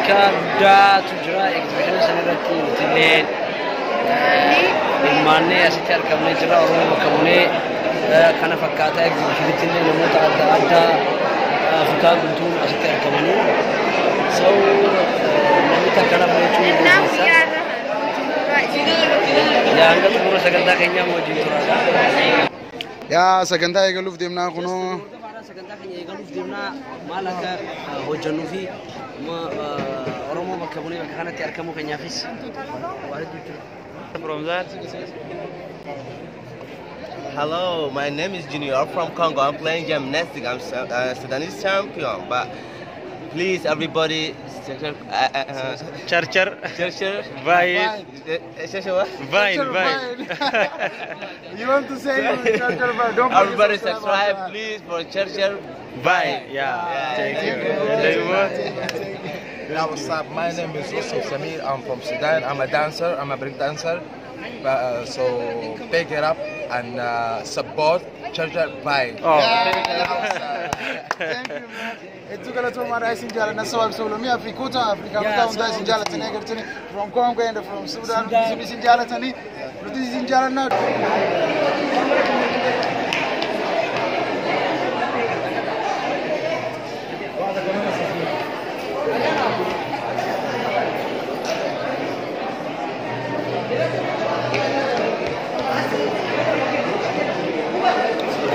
Africa da tujra exhibition sanirati tilleen ilmaanne asitti argamne jira Oromoo kamune kana fakkaata exhibition tilleen namoota adda addaa Africa guutuun asitti argamani so namoota kana beekuu ya anga xumura sagantaa keenya wajjin tura ya sagantaa eegaluuf deemnaa kunoo sagantaa keenya eegaluuf deemnaa maal akka hojjennu fi Oromoo bakka bunee bakka kanatti argamu keenyaafis from that. Hello, my name is Junior. I'm from Congo. I'm playing gymnastics. I'm Sudanese champion. But please, everybody, Churcher, Vine. You want to say Churcher Vine? Don't everybody subscribe, please, for Churcher Vine. Yeah. Thank you. Yeah, what's up? My name is Yusuf Samir. I'm from Sudan. I'm a dancer. I'm a break dancer. So pick it up and support Churcher Vine. Oh. Thank you, man. It's going to my rising jala na so me Africa Africa jala tani from Congo and from Sudan. This is jala tani. This is jala na.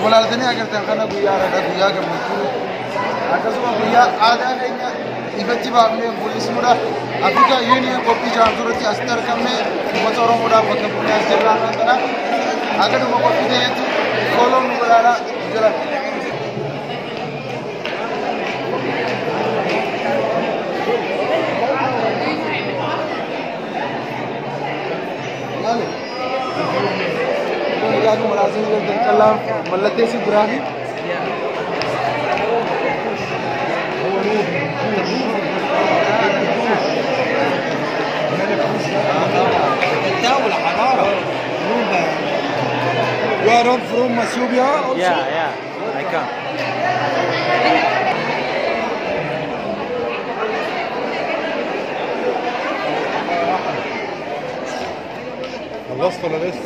ولا الدنيا قلت أنا بيا ردا بيا كمكو أكاسو بيا آدا كينيا إفتي بعمل بوليس مودا أفريقيا يونيون كوبي جانزورتي أستر كمه مطورو مودا بكمبوني أستر لانتنا أكادو مكوبي ديتي كولو مودا جلا Aku merasa seperti kalam melatih si Ibrahim. You are from Ethiopia also? Yeah, I come. خلصت ولا لسه؟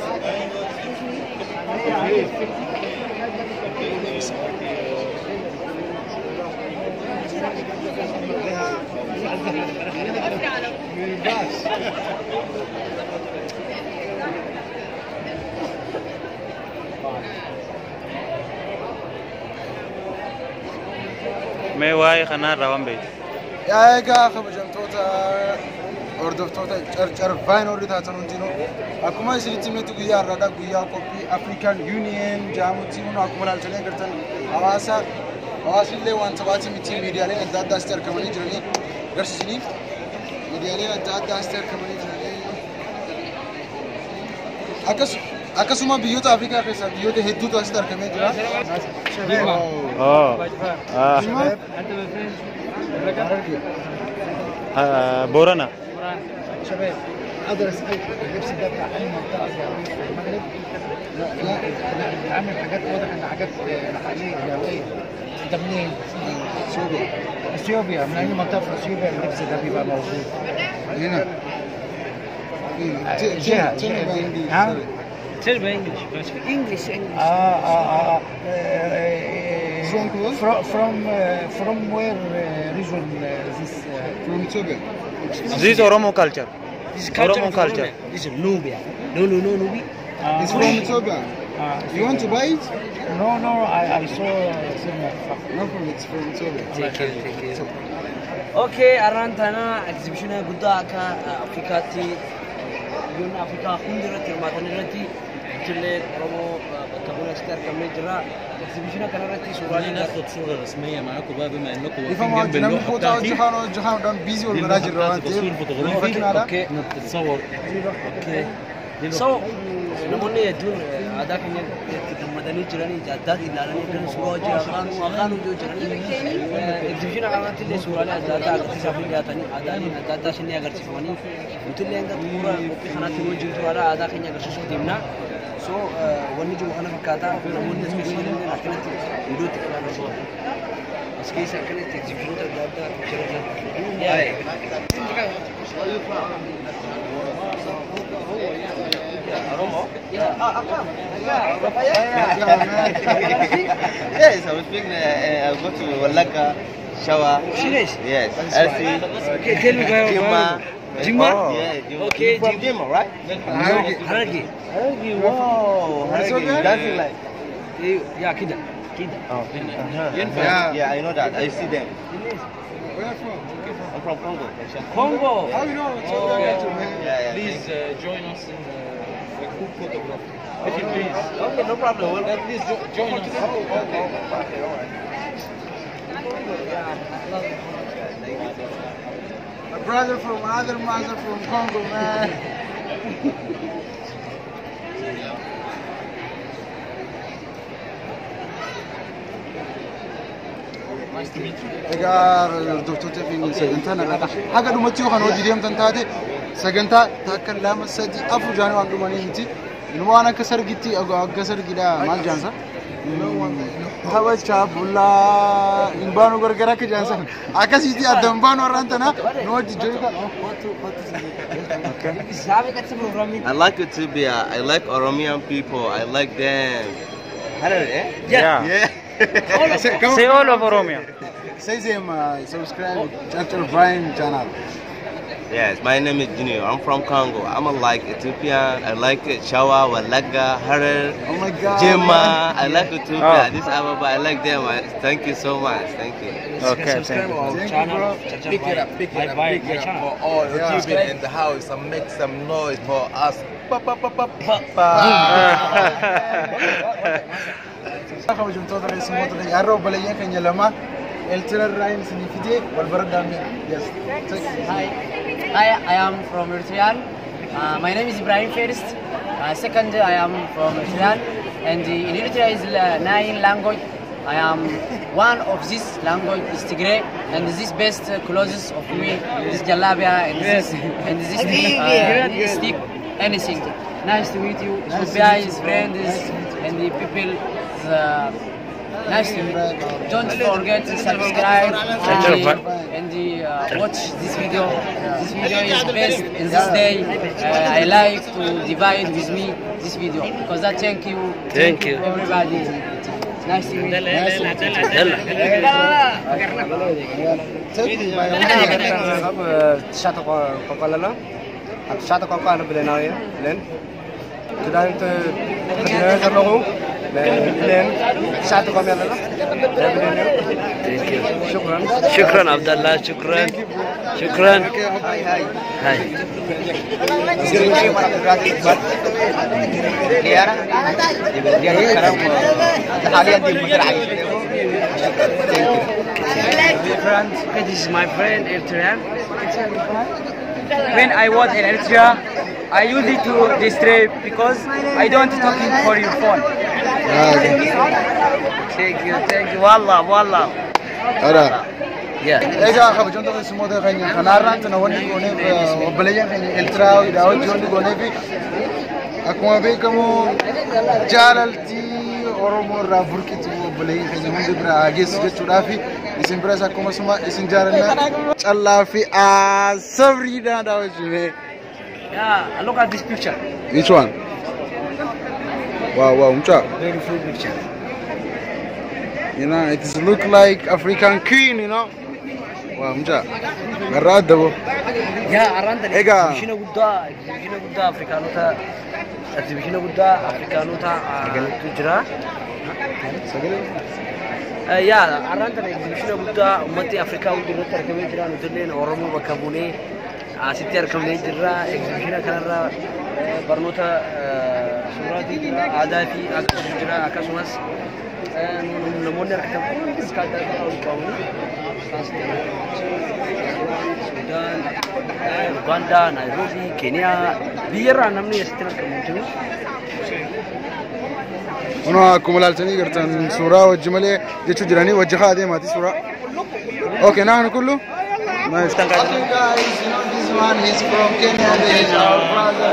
ما واي خنا روان بيت يا إيجا خبجن توتا أردف توتا چر فاين أوري تاتنون تينو أكما يصير تيمتو غيا ردا غيا كوبي أفريكان يونيون جامو تيمو أكما نالتني كرتن أواسي اللي وان تباتي متي ميديا لين أداد داستر كماني جرني غرسيني ميديا لين أداد داستر كماني جرني أكاسوما بيوتا أفريكا كيسا بيوتا هدو داستر كماني جرا بورانا شباب اقدر اسالك اللبس ده بتاع اي منطقه في المغرب؟ لا بتعمل حاجات واضح ان حاجات محليه جويه. انت منين؟ اثيوبيا. من اي منطقه في اثيوبيا اللبس ده بيبقى موجود؟ هنا جهه ها؟ تلبى انجلش بس انجلش from where region this from Ethiopia? This Oromo culture. This Oromo culture. This is Nubia. No, Nubia. It's from Ethiopia. You want to buy it? No, I saw no problem, it's from Ethiopia. Take care. Okay, arantana exhibition guddaa akka Afrikaatti biyyoonni Afrikaa hundi irratti hirmaatan irratti ijoollee Oromoo bakka bu'uurasti argamee jira. exhibition kanarratti suuraalee ناخذ صورة رسمية معاكم بقى بما انكم يفهموا واقفين جنب اللوحة بتاعتي جهان دان بيزي والمراجل روانتي تصوير فوتوغرافي اوكي نتصور اوكي So namoonni hedduun aadaa keenya itti gammadanii jiranii adda ilaalanii kan suuraa hojii afaan hojii jiranii exhibition kanatti illee suuraalee adda addaa agarsiisaaf dhiyaatanii aadaaleen adda addaa ishee agarsiifamanii nuti illee hanga xumura qophii kanaatti hojii suuraa aadaa keenya agarsiisuu deemna. So wanni jiru kana fakkaata namoonni ispeeshaali illee akkanatti iddootti qabaatu as keessa akkanatti exhibition adda addaa jira. Yes, I was speaking. I go to Walaga, Shawa. Serious? Yes. Elsie. Okay, tell me where. Jimma? Yeah, Jimma. Okay, From Jimma, right? Haragi. Wow. Haragi. Dancing like. Yeah, Kida. Oh. Yeah, I know that. I see them. Where are you from? I'm from Congo. Congo. How you know? Yeah. Please join us in the group photography. If you please. Okay, no problem. Please join us. A brother from another mother from Congo, man. Egaa hordoftoota fi sagantaan irraa haga dhumatti yoo kan hojii deemtan taate sagantaa takka lama sadii afur jaanii waan dhumanii miti. Inni waan akka sargitti akka sargidha maal jaansa? Taphacha bullaa hin baanu gargar akka jaansan akkasitti adda hin baanu warraan tana nu hojii jiru kan. I like Ethiopia. I like Oromian people. I like them. Yeah. Yeah. Say all of Oromia. Say them subscribe Chapter Brian channel. Yes, my name is Junior. I'm from Congo. I'm like Ethiopian. I like Shawa, Walaga, Harar, Oh my God. Jimma. I like Ethiopia. Oh. This Ababa, I like them. Thank you so much. Thank you. Okay, Subscribe thank you. our Thank you, channel. bro. Pick it up, pick it up, pick it up for all the people in the house and make some noise for us. kabajamtoota keessummoota keenya har'a obboleeyyan keenya lama Eltira Ryan Sinifide wal baradhaame. Yes. Hi, I am from Eritrea. My name is Ibrahim first. Second, I am from Eritrea. And in Eritrea is 9 language. I am one of this language is Tigray, and this best clothes of me, this jalabia and this stick, anything. Nice to meet you. Sophia is friends and the people. Nice to meet you. Don't forget to subscribe and watch this video. This video is best in this day. I like to divide with me this video because I thank you. Thank you. Everybody. Nice to meet you. شاطئ قوقلنا شاطئ قوقلنا بلناوية لين كده أنت نزلوا لين شاطئ قوقلنا شكرا شكرا عبد الله شكرا شكرا هاي This is my friend Eritrean. When I was in Eritrea, I used it to distract because I don't talking for your phone. Thank you. Wallah. Ara. Yeah. Egaa kabajamtoota keessummoota keenya kanarraan tana wanni gooneef obboleeyyan keenya Eltira hojii wanni gooneef akkuma beekamu jaalaltii Oromoo irraa burqitu obboleeyyan keenya hundi bira geessu jechuudhaaf isin biras akkuma suma isin jaalanna callaa fi sabriidhaan daawwachuuf. Yeah. Look at this picture. Which one? Wow, mucha. Beautiful picture. You know, it is look like African queen, you know. Wow, mucha. Garada bo. Yeah, around the Ega. exhibition guddaa Afrikaanota jira. Yeah, around the exhibition guddaa ummati Afrikaa hundi irratti argamee jira. Nuti illee Oromoo bakka buunee asitti argamnee jirra. Exhibition kanarra barnoota suuraatii jira, aadaa fi akkasumas jira. Akkasumas namoonni argatan kunis kan adda addaa waliin qabamanii Sudan, Uganda, Nairobi, Kenya. biyarraa namni asitti argamu jiru. Uno akkuma laaltanii gartan suuraa wajji malee jechuu jiranii wajji haa deemaati suuraa. Okay, naan kullu. Nice. Okay guys, you know this one he's from Kenya. He's our brother.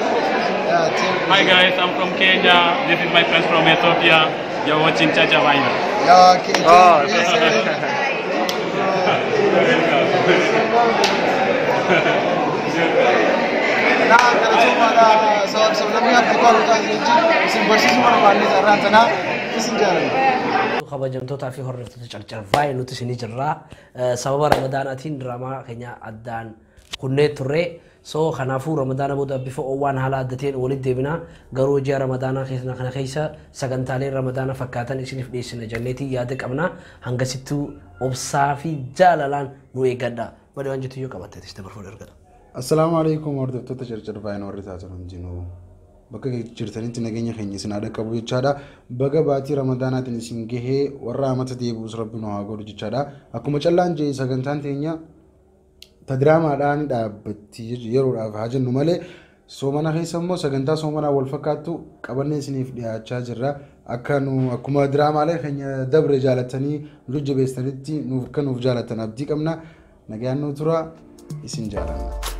Hi guys, I'm from Kenya. This is my friends from Ethiopia. You're watching Chacha Vina. Yeah, okay. Oh. kabajamtoota fi hordoftoota carcarfaa nuti isinii jirra sababa ramadanatiin diraamaa keenya addaan kunnee turre so kanaafuu ramadaana booda bifa waan haala addateen walitti deebina garuu ji'a ramadaana kana keessa sagantaalee ramadaana fakkaatan isiniif dhiyeessina janneetii yaada qabna hangasittuu obsaa fi jaalalaan nu eeggadha malee waan jettu yoo qabatte tiste barfoo ergada. Assalamu alaikum hordoftoota carcarfaa warri taasisan jinuu. Bakka jirtanitti nageenya keenya isin haadha qabu jechaadha. Baga baatii ramadaanaatiin isin gahee warra amata deebi'us rabbiin haa godhu jechaadha. Akkuma callaan jee sagantaan teenya tadiraamaadhaan dhaabbatti yeroodhaaf haa jennu malee soomana keessa immoo sagantaa soomanaa wal fakkaattu qabannee isiniif dhiyaachaa jirra. Akkuma diraamaalee keenya dabre jaalatanii nu jajjabeessanitti nuuf jaalatan abdii qabna. Nagaan nu tura isin jaalanna.